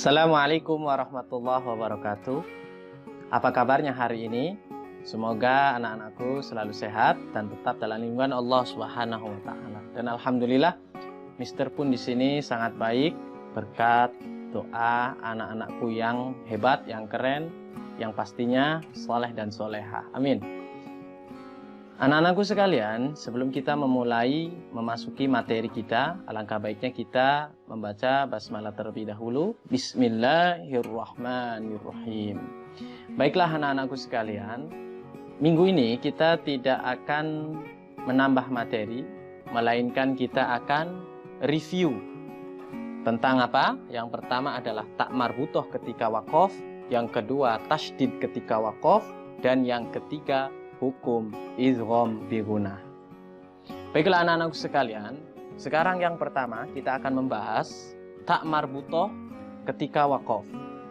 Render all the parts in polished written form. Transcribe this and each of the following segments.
Assalamualaikum warahmatullahi wabarakatuh. Apa kabarnya hari ini? Semoga anak-anakku selalu sehat dan tetap dalam lindungan Allah Subhanahu wa taala. Dan alhamdulillah, Mister pun di sini sangat baik berkat doa anak-anakku yang hebat, yang keren, yang pastinya soleh dan soleha. Amin. Anak-anakku sekalian, sebelum kita memasuki materi kita, alangkah baiknya kita membaca basmalah terlebih dahulu. Bismillahirrahmanirrahim. Baiklah anak-anakku sekalian, minggu ini kita tidak akan menambah materi, melainkan kita akan review tentang apa? Yang pertama adalah tak marbutoh ketika wakof, yang kedua tasydid ketika wakof, dan yang ketiga hukum idgham bi gunah. Baiklah anak-anakku sekalian, sekarang yang pertama kita akan membahas tak marbutoh ketika wakof.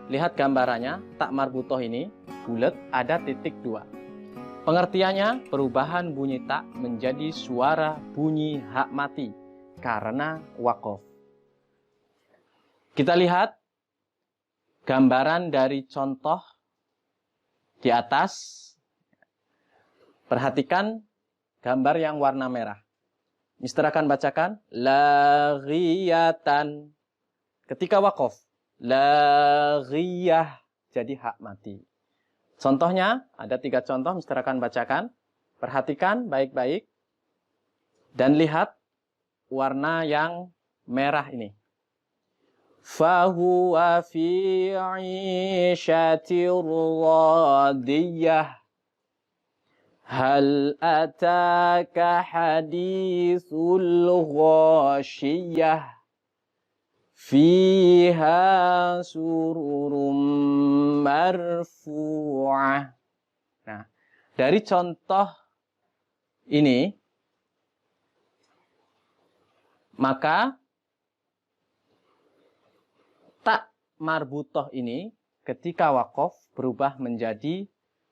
Lihat gambarannya, tak marbutoh ini bulat, ada titik dua. Pengertiannya, perubahan bunyi tak menjadi suara bunyi hak mati karena wakof. Kita lihat gambaran dari contoh di atas. Perhatikan gambar yang warna merah. Mister akan bacakan laghiyatan ketika wakof. Laghiyah jadi hak mati. Contohnya ada 3 contoh, Mister akan bacakan. Perhatikan baik-baik dan lihat warna yang merah ini. Fahuwa fi 'ishatir radiyah. Hal ataka hadithul ghashiyah fiha sururum marfu'ah. Nah, dari contoh ini maka tak marbutoh ini ketika wakof berubah menjadi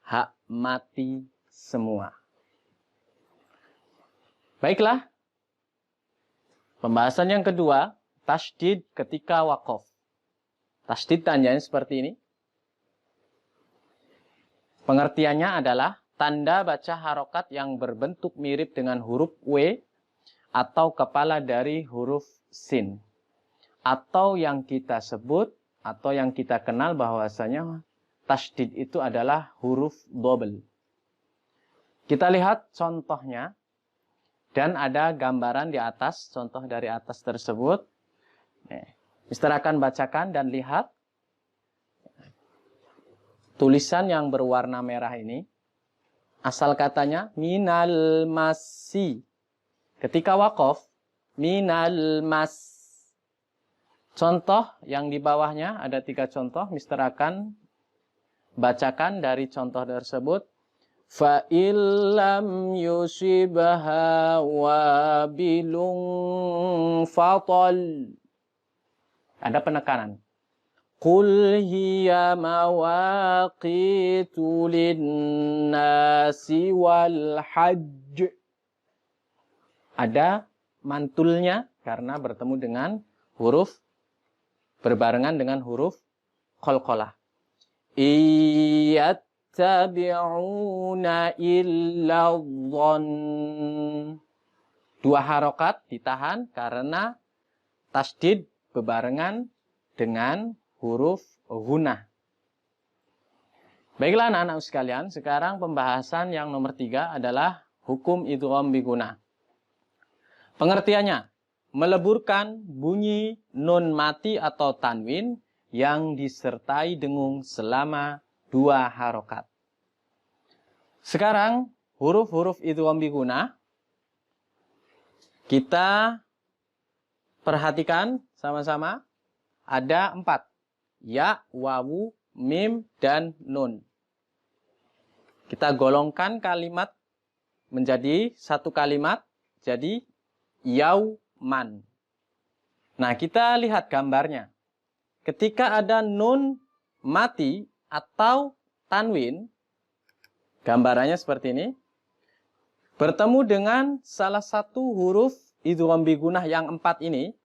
hak mati semua. Baiklah. Pembahasan yang kedua, tasydid ketika wakof. Tasydid tandanya seperti ini. Pengertiannya adalah tanda baca harokat yang berbentuk mirip dengan huruf W atau kepala dari huruf sin. Atau yang kita sebut atau yang kita kenal bahwasanya tasydid itu adalah huruf double. Kita lihat contohnya dan ada gambaran di atas, contoh dari atas tersebut. Mister akan bacakan dan lihat tulisan yang berwarna merah ini. Asal katanya minal masi. Ketika wakof, minal mas. Contoh yang di bawahnya ada 3 contoh. Mister akan bacakan dari contoh tersebut. Fa illam yusibha wabilun fatal. Ada penekanan. Qul hiya mawaqitu linnasi wal hajj. Ada mantulnya karena bertemu dengan huruf berbarengan dengan huruf qalqalah. Tabi'una illa dhann. 2 harokat ditahan karena tasydid bebarengan dengan huruf gunah. Baiklah anak-anak sekalian, sekarang pembahasan yang nomor 3 adalah hukum idgham bi gunah. Pengertiannya, meleburkan bunyi nun mati atau tanwin yang disertai dengung selama 2 harokat. Sekarang huruf-huruf idgham bi gunah kita perhatikan sama-sama. Ada 4. Ya, wawu, mim, dan nun. Kita golongkan kalimat menjadi 1 kalimat. Jadi yauman. Nah, kita lihat gambarnya. Ketika ada nun mati atau tanwin, gambarannya seperti ini. Bertemu dengan salah satu huruf idgham bi gunah yang 4 ini,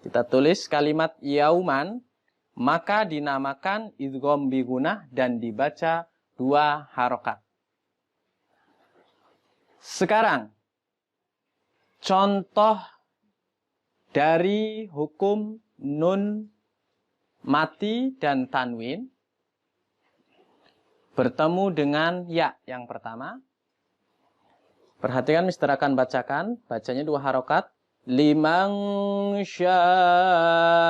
Kita tulis kalimat yauman, maka dinamakan idgham bi gunnah dan dibaca 2 harokat. Sekarang, contoh dari hukum nun mati dan tanwin bertemu dengan ya yang pertama. Perhatikan, Mister akan bacakan. Bacanya 2 harokat. Liman syaa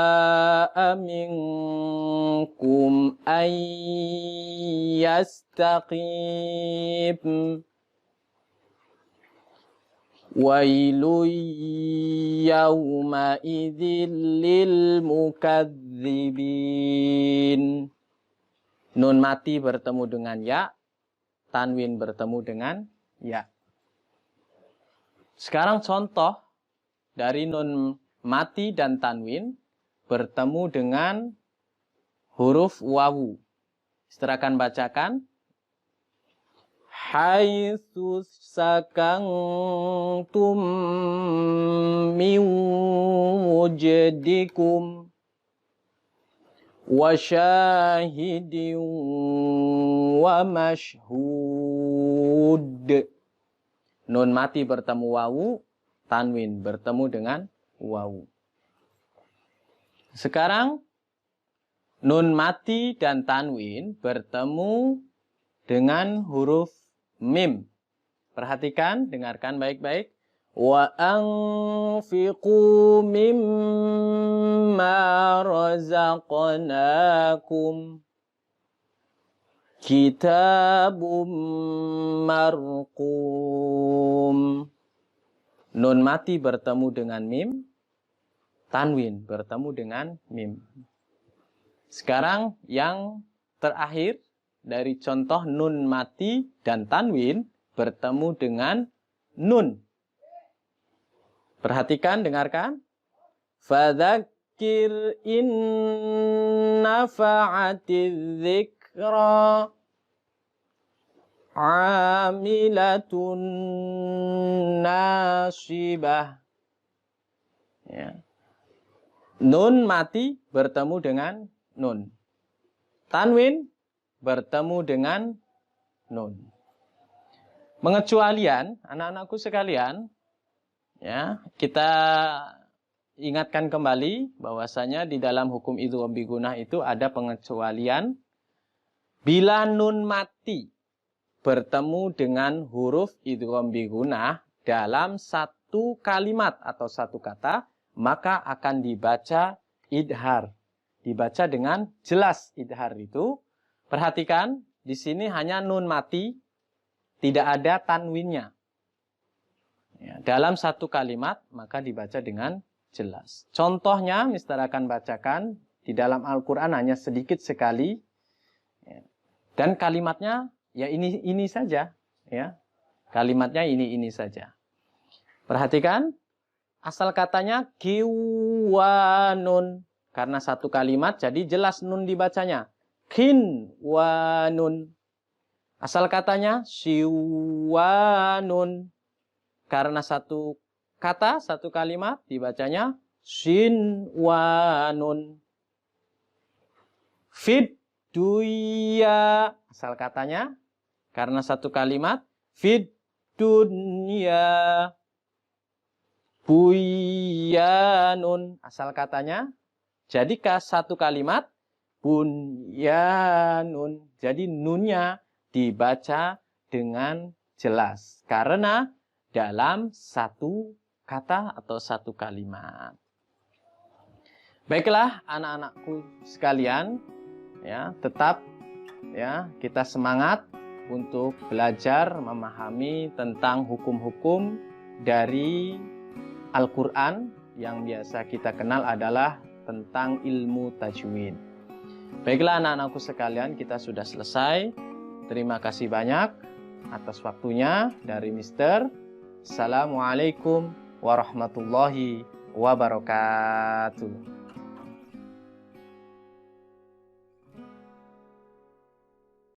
minkum ayyastaqim. Wailu yawma idzil lil mukadzibin. Nun mati bertemu dengan ya, tanwin bertemu dengan ya. Sekarang contoh dari nun mati dan tanwin bertemu dengan huruf wawu. Mister akan bacakan. Haitsu sakantum min wujdikum wa syahidin wa mashhud. Nun mati bertemu wawu, tanwin bertemu dengan wawu. Sekarang nun mati dan tanwin bertemu dengan huruf mim. Perhatikan, dengarkan baik-baik. Wa anfiqu mimma razaqnakum. Kitabum marqum. Nun mati bertemu dengan mim, tanwin bertemu dengan mim. Sekarang yang terakhir dari contoh nun mati dan tanwin bertemu dengan nun. Perhatikan, dengarkan. Fadzakir in nafa'atiz dzikra amilatun nasibah. Ya. Nun mati bertemu dengan nun. Tanwin bertemu dengan nun. Pengecualian, anak-anakku sekalian, ya, kita ingatkan kembali bahwasanya di dalam hukum idgham bi gunnah itu ada pengecualian bila nun mati bertemu dengan huruf idgham bi gunnah dalam satu kalimat atau satu kata, maka akan dibaca idhar. Dibaca dengan jelas idhar itu. Perhatikan, di sini hanya nun mati, tidak ada tanwinnya. Ya, dalam satu kalimat, maka dibaca dengan jelas. Contohnya, Mister akan bacakan, di dalam Al-Quran hanya sedikit sekali. Ya. Dan kalimatnya, ya ini saja. Ya. Kalimatnya ini saja. Perhatikan, asal katanya kiwanun. Karena satu kalimat, jadi jelas nun dibacanya. Kin wa nun. Asal katanya siwanun. Karena satu kata, satu kalimat dibacanya sin wa nun. Fid duya. Asal katanya karena satu kalimat fid dunya. Buyanun. Asal katanya jadikah satu kalimat bunyanun. Jadi nunnya dibaca dengan jelas. Karena dalam satu kata atau satu kalimat. Baiklah anak-anakku sekalian. Ya, tetap ya kita semangat untuk belajar memahami tentang hukum-hukum dari Al-Quran yang biasa kita kenal adalah tentang ilmu tajwid. Baiklah anak-anakku sekalian, kita sudah selesai. Terima kasih banyak atas waktunya dari Mister. Assalamualaikum warahmatullahi wabarakatuh.